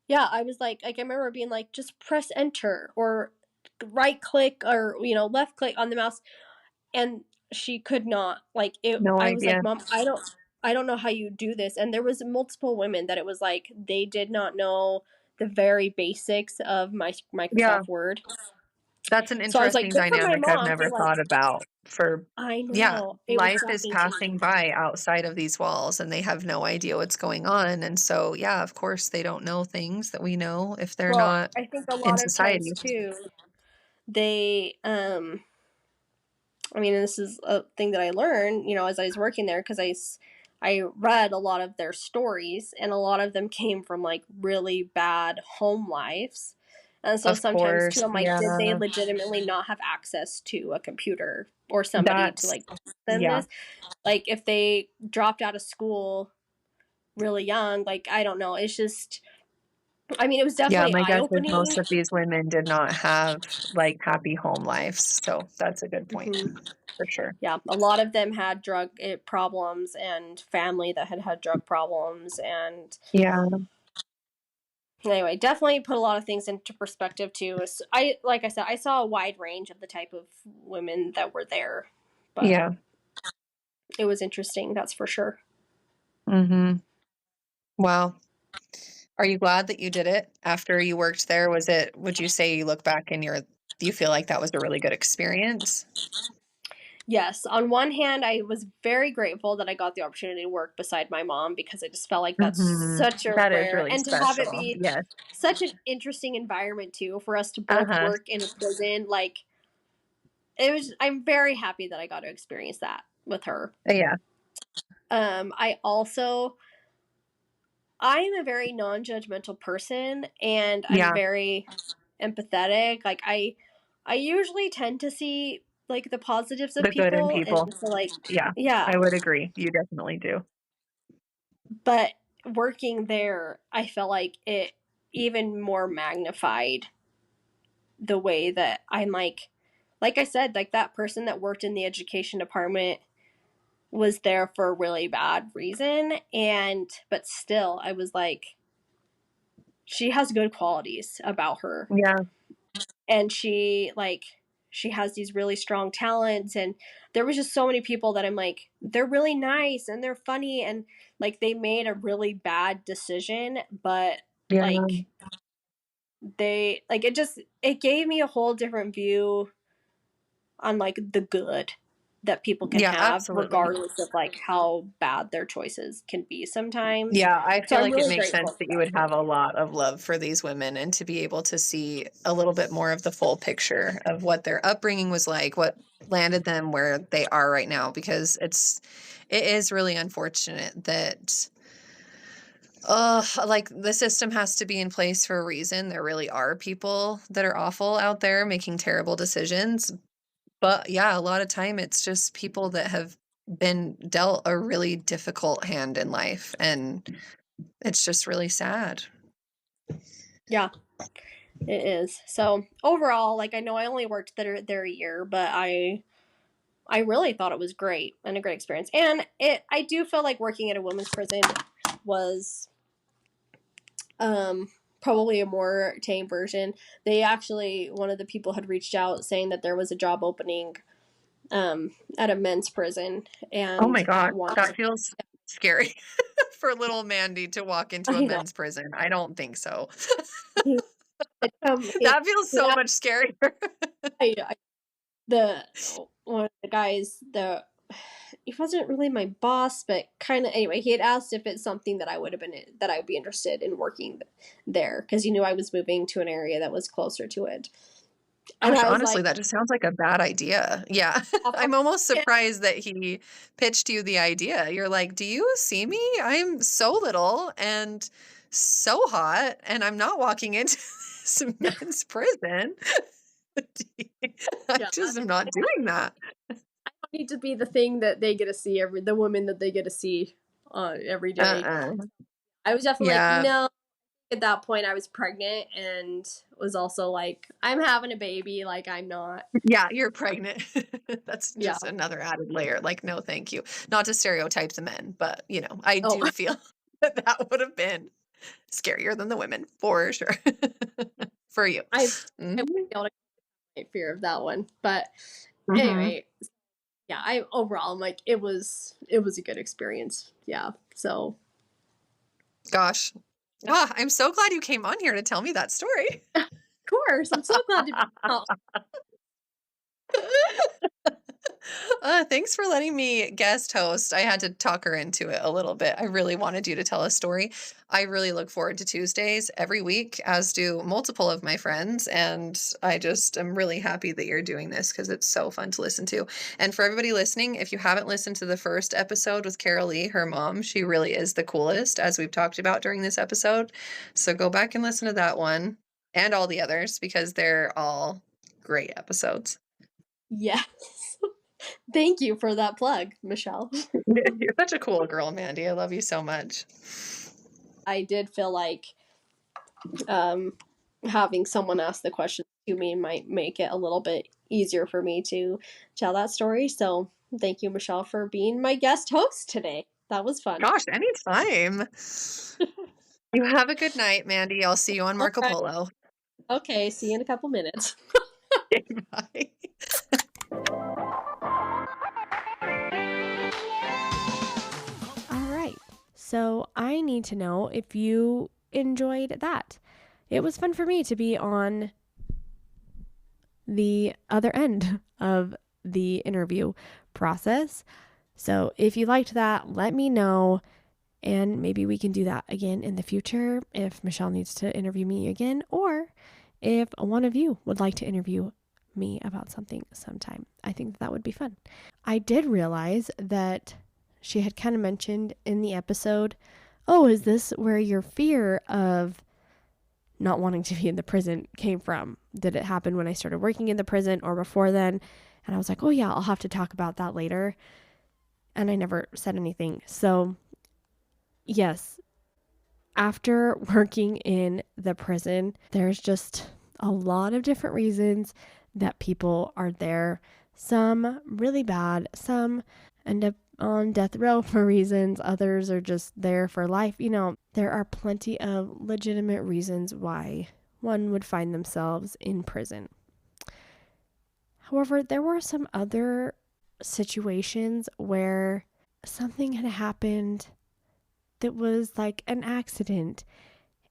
yeah, I was like, I remember being like, "Just press enter or right click or, left click on the mouse," and she could not. Like, No I was like, idea. "Mom, I don't know how you do this," and there was multiple women that it was like, they did not know the very basics of Yeah, Microsoft Word. that's an So I was like, interesting "Good for my dynamic I've mom for, never like." thought about for I yeah, know, it was life is shocking to me. passing by outside of these walls and they have no idea what's going on. And so, yeah, of course, they don't know things that we know if they're Well, not I think a in lot of times society. too, they, I mean, this is a thing that I learned, as I was working there, because I read a lot of their stories, and a lot of them came from like really bad home lives. And so Of sometimes course, too, I'm like, did they yeah. legitimately not have access to a computer or somebody to That's like teach them yeah. this? Like, if they dropped out of school really young, like, I don't know. It's just, I mean, it was Yeah, definitely my eye guess is opening. most of these women did not have, like, happy home lives, so that's a good point, for sure. Yeah, a lot of them had drug problems and family that had drug problems. And Yeah, anyway, definitely put a lot of things into perspective too. Like I said, I saw a wide range of the type of women that were there, but yeah, it was interesting, that's for sure. mhm. Wow. Are you glad that you did it after you worked there? Would you say you look back and you feel like that was a really good experience? Yes, on one hand, I was very grateful that I got the opportunity to work beside my mom, because I just felt like that's Mhm. such a That is rare, really and to have it special, be yes. such an interesting environment too for us to both Uh-huh. work in a prison. Like, I'm very happy that I got to experience that with her. Yeah, I also, I am a very non-judgmental person, and I'm yeah, very empathetic. Like, I usually tend to see like the positives of the good in people, and people. so like, Yeah, yeah. I would agree, you definitely do. But working there, I felt like it even more magnified the way that I'm like I said, like that person that worked in the education department was there for a really bad reason, and but still I was like, she has good qualities about her, Yeah, and she has these really strong talents. And there was just so many people that I'm like, they're really nice and they're funny, and like they made a really bad decision, but yeah. like they like it gave me a whole different view on like the good that people can Yeah, have, absolutely. regardless of like how bad their choices can be sometimes. Yeah, I So feel I'm like it really makes grateful sense for that you that. would have a lot of love for these women and to be able to see a little bit more of the full picture of what their upbringing was like, what landed them where they are right now, because it is really unfortunate that like the system has to be in place for a reason. There really are people that are awful out there making terrible decisions. But yeah, a lot of time it's just people that have been dealt a really difficult hand in life, and it's just really sad. Yeah, it is. So overall, like, I know I only worked there a year, but I really thought it was great and a great experience. And I do feel like working at a women's prison was um probably a more tame version. They actually, one of the people had reached out saying that there was a job opening at a men's prison, Oh my and god, that wanted. feels scary for little Mandy to walk into a I know. men's prison. I don't think so. He That feels he so asked, much scarier. the one of the guys, the he wasn't really my boss, but kind of, anyway, he had asked if it's something that I would be interested in working there, because he knew I was moving to an area that was closer to it. And Gosh, I was honestly, like, that just sounds like a bad idea. Yeah. I'm almost surprised that he pitched you the idea. You're like, "Do you see me? I'm so little and so hot, and I'm not walking into this men's prison." I yeah, just am not doing that. I need to be the thing that they get to see, the woman that they get to see every day. Uh-uh. I was definitely like, Yeah. no. At that point, I was pregnant and was also like, I'm having a baby. Like, I'm not. Yeah, you're pregnant. That's Yeah. just another added layer. Like, no, thank you. Not to stereotype the men, but I Oh, do feel that would have been scarier than the women for sure. For you. I Mhm. wouldn't be able to get fear of that one. But Mhm. anyway, yeah, I'm like, it was a good experience. Yeah. So, Gosh. I'm so glad you came on here to tell me that story. of course, I'm so glad to be out. Thanks for letting me guest host. I had to talk her into it a little bit. I really wanted you to tell a story. I really look forward to Tuesdays every week, as do multiple of my friends. And I just am really happy that you're doing this because it's so fun to listen to. And for everybody listening, if you haven't listened to the first episode with Carol Lee, her mom, she really is the coolest, as we've talked about during this episode. So go back and listen to that one and all the others because they're all great episodes. Yes. Thank you for that plug, Michelle. You're such a cool girl, Mandy. I love you so much. I did feel like having someone ask the questions to me might make it a little bit easier for me to tell that story. So thank you, Michelle, for being my guest host today. That was fun. Gosh, anytime. You have a good night, Mandy. I'll see you on Marco All right. Polo. Okay, see you in a couple minutes. Bye. All right. So I need to know if you enjoyed that. It was fun for me to be on the other end of the interview process. So if you liked that, let me know. And maybe we can do that again in the future if Michelle needs to interview me again, or if one of you would like to interview me about something sometime. I think that would be fun. I did realize that she had kind of mentioned in the episode, oh, is this where your fear of not wanting to be in the prison came from? Did it happen when I started working in the prison or before then? And I was like, oh yeah, I'll have to talk about that later. And I never said anything. So yes, after working in the prison, there's just a lot of different reasons that people are there. Some really bad, some end up on death row for reasons, others are just there for life. There are plenty of legitimate reasons why one would find themselves in prison. However, there were some other situations where something had happened that was like an accident,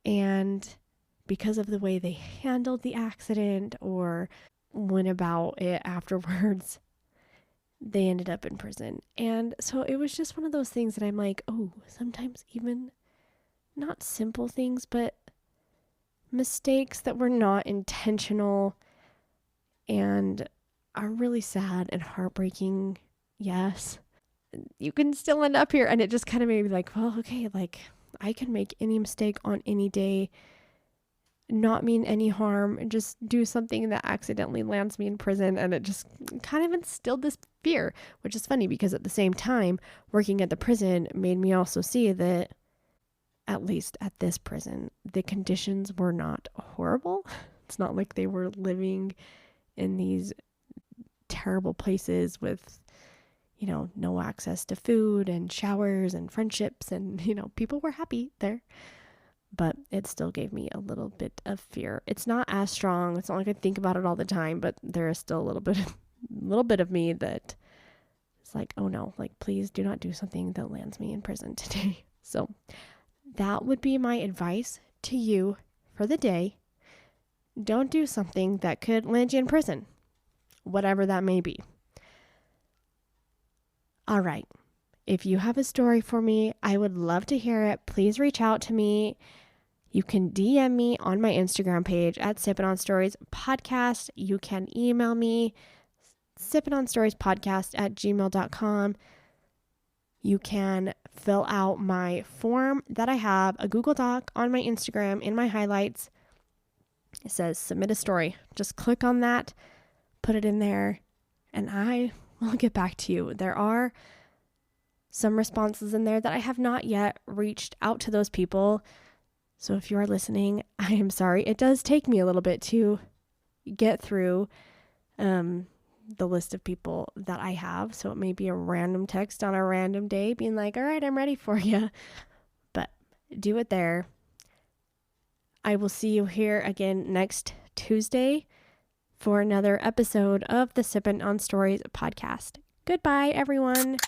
and because of the way they handled the accident or went about it afterwards, they ended up in prison. And so it was just one of those things that I'm like, oh, sometimes even not simple things, but mistakes that were not intentional and are really sad and heartbreaking. Yes, you can still end up here. And it just kind of made me like, well, okay, like I can make any mistake on any day, not mean any harm, and just do something that accidentally lands me in prison. And it just kind of instilled this fear, which is funny because at the same time, working at the prison made me also see that, at least at this prison, the conditions were not horrible. It's not like they were living in these terrible places with, no access to food and showers and friendships, and, people were happy there. But it still gave me a little bit of fear. It's not as strong. It's not like I think about it all the time, but there is still a little bit of me that is like, oh no, like please do not do something that lands me in prison today. So that would be my advice to you for the day. Don't do something that could land you in prison, whatever that may be. All right. If you have a story for me, I would love to hear it. Please reach out to me. You can DM me on my Instagram page at Sippin' on Stories Podcast. You can email me, sippinonstoriespodcast@gmail.com. You can fill out my form that I have, a Google Doc on my Instagram in my highlights. It says submit a story. Just click on that, put it in there, and I will get back to you. There are some responses in there that I have not yet reached out to those people. So if you are listening, I am sorry. It does take me a little bit to get through the list of people that I have. So it may be a random text on a random day being like, all right, I'm ready for you. But do it there. I will see you here again next Tuesday for another episode of the Sippin' on Stories podcast. Goodbye, everyone.